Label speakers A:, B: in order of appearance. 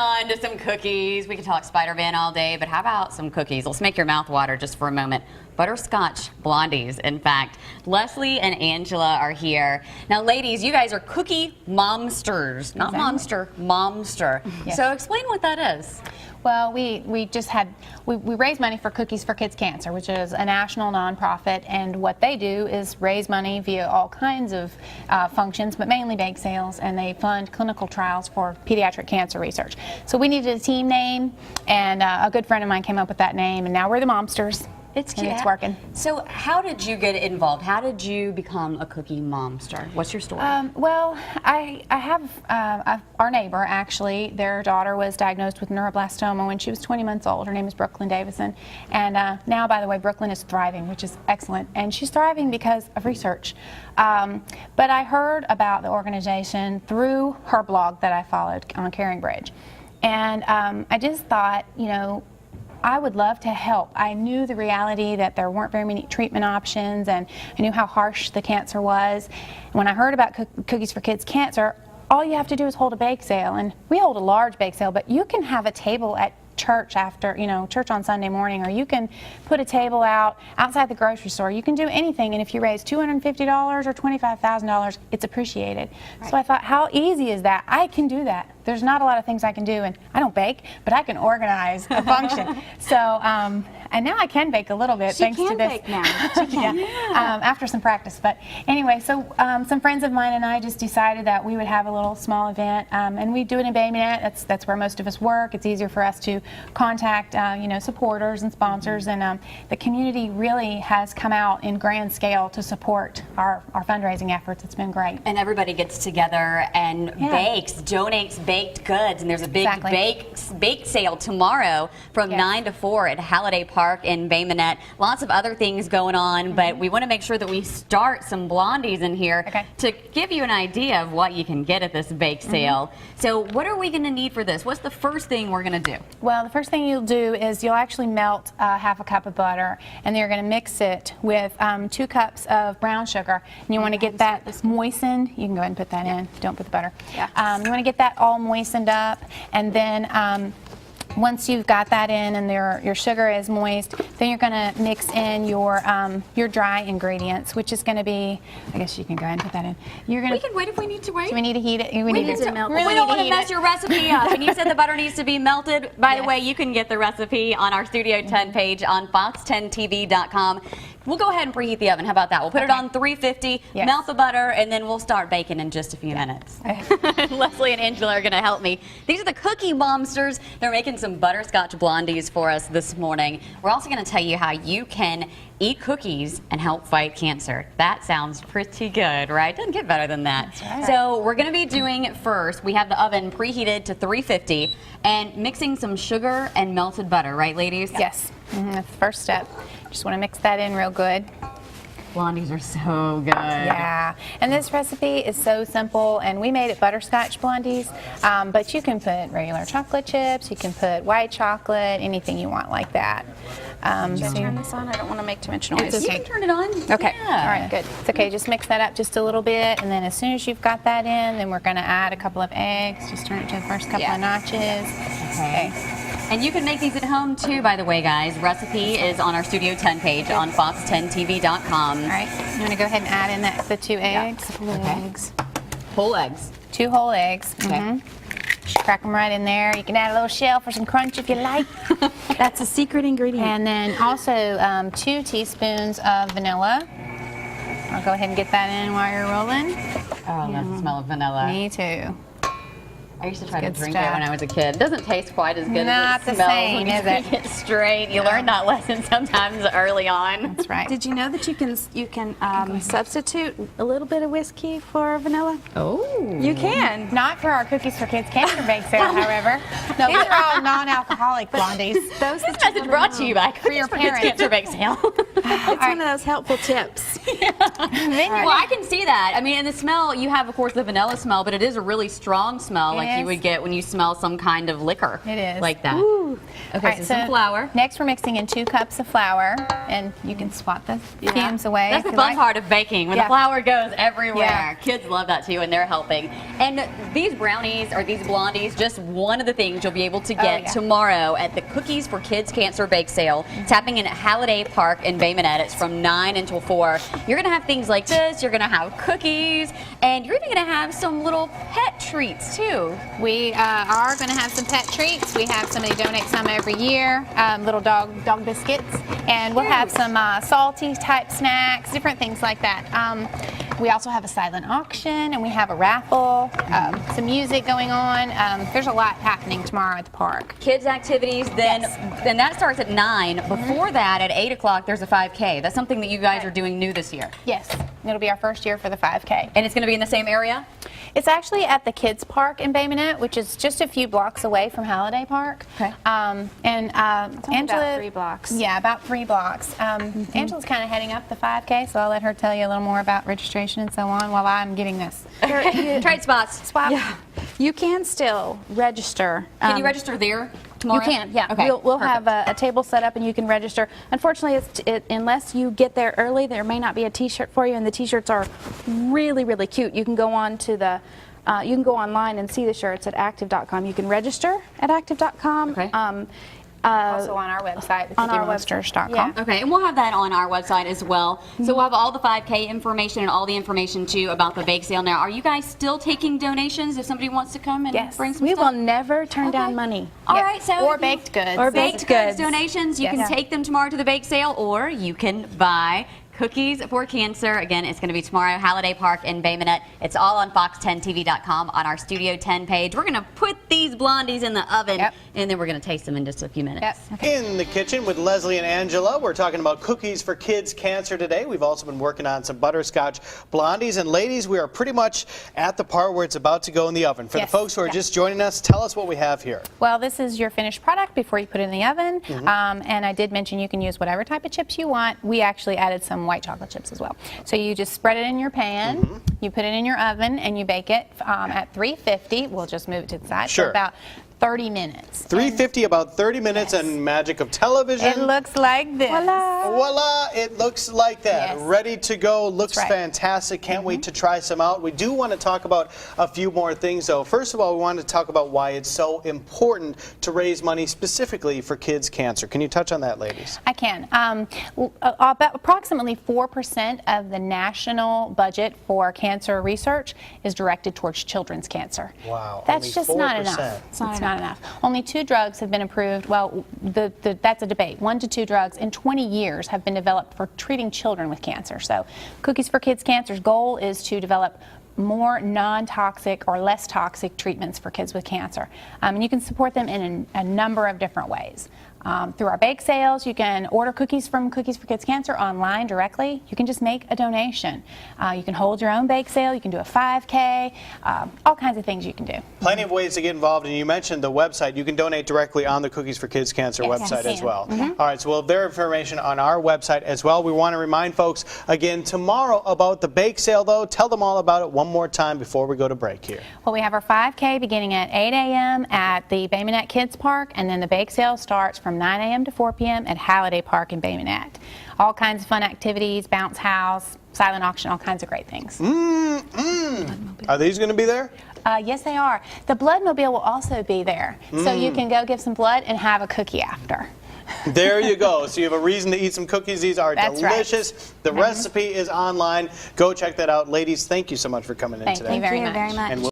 A: on to some cookies. We could talk Spider-Man all day, but how about some cookies? Let's make your mouth water just for a moment. Butterscotch Blondies, in fact. Leslie and Angela are here. Now, ladies, you guys are cookie momsters. Not monster, momster.
B: Yes.
A: So explain what that is.
B: Well, we raise money for Cookies for Kids Cancer, which is a national nonprofit, and what they do is raise money via all kinds of functions, but mainly bake sales, and they fund clinical trials for pediatric cancer research. So we needed a team name, and a good friend of mine came up with that name, and now we're the Momsters.
A: It's cute.
B: And it's working.
A: So how did you get involved? How did you become a cookie momster? What's your story?
B: Well, I have our neighbor, actually, their daughter was diagnosed with neuroblastoma when she was 20 months old. Her name is Brooklyn Davison. And now, by the way, Brooklyn is thriving, which is excellent. And she's thriving because of research. But I heard about the organization through her blog that I followed on Caring Bridge. And I just thought, you know, I would love to help. I knew the reality that there weren't very many treatment options, and I knew how harsh the cancer was. When I heard about Cookies for Kids Cancer, all you have to do is hold a bake sale, and we hold a large bake sale, but you can have a table at church after, you know, church on Sunday morning, or you can put a table out outside the grocery store. You can do anything, and if you raise $250 or $25,000, it's appreciated. Right. So I thought, how easy is that? I can do that. There's not a lot of things I can do, and I don't bake, but I can organize a function. So, and now I can bake a little bit thanks to this.
A: Bake now. She can.
B: Yeah. After some practice. But anyway, so some friends of mine and I just decided that we would have a little small event, and we do it in Bay Minette. That's where most of us work. It's easier for us to contact, you know, supporters and sponsors, and the community really has come out in grand scale to support our fundraising efforts. It's been great.
A: And everybody gets together and bakes, donates baked goods, and there's a big bake sale tomorrow from 9 to 4 at Halliday Park in Bay Minette. Lots of other things going on, but we want to make sure that we start some blondies in here to give you an idea of what you can get at this bake sale. So what are we going to need for this? What's the first thing we're going to do?
B: Well, the first thing you'll do is you'll actually melt half a cup of butter, and then you're going to mix it with 2 cups of brown sugar, and you want to get that moistened. You can go ahead and put that in. Don't put the butter. You want to get that all moistened up, and then once you've got that in and your sugar is moist, then you're going to mix in your dry ingredients, which is going to be, I guess you can go ahead and put that in. You're going to.
A: We can wait if we need to wait.
B: Do we need to heat it? We
A: need to melt. Really don't want to mess your recipe up. And you said the butter needs to be melted. By the way, you can get the recipe on our Studio 10 page on fox10tv.com. We'll go ahead and preheat the oven. How about that? We'll put it on 350, melt the butter, and then we'll start baking in just a few minutes. Leslie and Angela are going to help me. These are the Cookie Momsters. They're making some Butterscotch Blondies for us this morning. We're also going to tell you how you can eat cookies and help fight cancer. That sounds pretty good, right? Doesn't get better than that. That's right. So we're going to be doing first, we have the oven preheated to 350 and mixing some sugar and melted butter, right, ladies?
B: Yes. That's the first step. Just want to mix that in real good.
A: Blondies are so good.
B: Yeah, and this recipe is so simple, and we made it Butterscotch Blondies, but you can put regular chocolate chips, you can put white chocolate, anything you want like that.
C: Just turn this on. I don't want to make too much noise.
A: You can turn it on.
B: Okay. All right, good. It's okay. Just mix that up just a little bit, and then as soon as you've got that in, then we're going to add a couple of eggs. Just turn it to the first couple of notches. Okay.
A: And you can make these at home too, by the way, guys. Recipe is on our Studio 10 page on fox10tv.com.
B: All right. I'm going to go ahead and add in the 2 eggs.
C: Eggs.
A: Whole eggs.
B: 2 whole eggs.
A: Okay.
B: Just crack them right in there. You can add a little shell for some crunch if you like.
C: That's a secret ingredient.
B: And then also 2 teaspoons of vanilla. I'll go ahead and get that in while you're rolling.
A: Oh, I love the smell of vanilla.
B: Me too.
A: I used to try to drink it when I was a kid. It doesn't taste quite as good as it
B: the
A: smells
B: same,
A: when you drink it straight. You learn that lesson sometimes early on.
B: That's right.
C: Did you know that you can substitute a little bit of whiskey for vanilla?
A: Oh.
C: You can.
B: Not for our Cookies for Kids Cancer Bake Sale, however. No, these are all non-alcoholic blondies.
C: This
A: message brought to you by
B: for your parents.
A: Cancer Bake Sale.
C: It's one of those helpful tips.
A: Well, I can see that. I mean, and the smell, you have, of course, the vanilla smell, but it is a really strong smell like you would get when you smell some kind of liquor.
B: It is.
A: Like that.
B: Ooh.
A: Okay,
B: All right,
A: so some flour.
B: Next, we're mixing in 2 cups of flour, and you can swat the fumes away.
A: That's the fun part of baking, when the flour goes everywhere.
B: Yeah.
A: Kids love that too, and they're helping. And these brownies, or these blondies, just one of the things you'll be able to get tomorrow at the Cookies for Kids Cancer Bake Sale. It's happening in Halliday Park in Bay Minette. It's from 9 until 4. You're going to have things like this. You're going to have cookies, and you're even going to have some little pet treats too.
B: We are going to have some pet treats. We have somebody donate some every year, little dog biscuits, and we'll have some salty type snacks, different things like that. We also have a silent auction, and we have a raffle, some music going on. There's a lot happening tomorrow at the park.
A: Kids activities, then that starts at 9. Before that, at 8 o'clock, there's a 5K. That's something that you guys are doing new this year.
B: Yes, it'll be our first year for the 5K.
A: And it's going to be in the same area?
B: It's actually at the Kids Park in Bay Minette, which is just a few blocks away from Halliday Park.
A: Okay.
B: Angela,
C: about 3 blocks.
B: Yeah, about 3 blocks. Angela's kind of heading up the 5K, so I'll let her tell you a little more about registration and so on while I'm getting this.
A: Trade spots.
C: Yeah. You can still register.
A: Can you register there tomorrow?
B: You can, yeah.
A: Okay.
B: We'll have a table set up and you can register. Unfortunately, unless you get there early, there may not be a T-shirt for you, and the T-shirts are really, really cute. You can go on to the you can go online and see the shirts at active.com. You can register at active.com.
A: Okay.
B: Also on our website,
C: on our
B: websters.com.
C: Yeah.
A: Okay, and we'll have that on our website as well. So we'll have all the 5K information and all the information too about the bake sale. Now, are you guys still taking donations if somebody wants to come and
C: Yes.
A: bring some
C: We
A: stuff?
C: will never turn down money.
A: All right, so
B: Or
A: if you-
B: baked goods.
C: Or
A: baked goods donations, you can
B: Yes.
A: take them tomorrow to the bake sale, or you can buy Cookies for Cancer. Again, it's going to be tomorrow, Halliday Park in Bay Minette. It's all on fox10tv.com on our Studio 10 page. We're going to put these blondies in the oven, and then we're going to taste them in just a few minutes.
D: In the kitchen with Leslie and Angela, we're talking about Cookies for Kids Cancer today. We've also been working on some Butterscotch Blondies. And ladies, we are pretty much at the part where it's about to go in the oven. For the folks who are just joining us, tell us what we have here.
B: Well, this is your finished product before you put it in the oven. And I did mention you can use whatever type of chips you want. We actually added some white chocolate chips as well. So you just spread it in your pan, you put it in your oven, and you bake it at 350. We'll just move it to the side for about 30 minutes.
D: 350, about 30 minutes, and magic of television.
B: It looks like this.
D: Voila, it looks like that. Ready to go, looks fantastic. Can't wait to try some out. We do want to talk about a few more things though. First of all, we want to talk about why it's so important to raise money specifically for kids' cancer. Can you touch on that, ladies?
B: I can. About approximately 4% of the national budget for cancer research is directed towards children's cancer.
D: Wow.
B: That's
D: only
B: just
D: 4%.
B: not enough. It's not enough. Only 2 drugs have been approved. Well, that's a debate. 1 to 2 drugs in 20 years have been developed for treating children with cancer. So Cookies for Kids Cancer's goal is to develop more non-toxic or less toxic treatments for kids with cancer. And you can support them in a number of different ways. Through our bake sales, you can order cookies from Cookies for Kids Cancer online directly. You can just make a donation. You can hold your own bake sale. You can do a 5K. All kinds of things you can do.
D: Plenty of ways to get involved, and you mentioned the website. You can donate directly on the Cookies for Kids Cancer website as well. All right, so we'll have their information on our website as well. We want to remind folks again tomorrow about the bake sale, though. Tell them all about it one more time before we go to break here.
B: Well, we have our 5K beginning at 8 a.m. at the Bay Minette Kids Park, and then the bake sale starts from 9 a.m. to 4 p.m. at Halliday Park in Bay Minette. All kinds of fun activities, bounce house, silent auction, all kinds of great things.
D: Are these going to be there?
B: Yes, they are. The Bloodmobile will also be there, so you can go give some blood and have a cookie after.
D: There you go. So you have a reason to eat some cookies. These are delicious.
B: Right.
D: The recipe is online. Go check that out. Ladies, thank you so much for coming in today.
B: Thank you very much.
D: And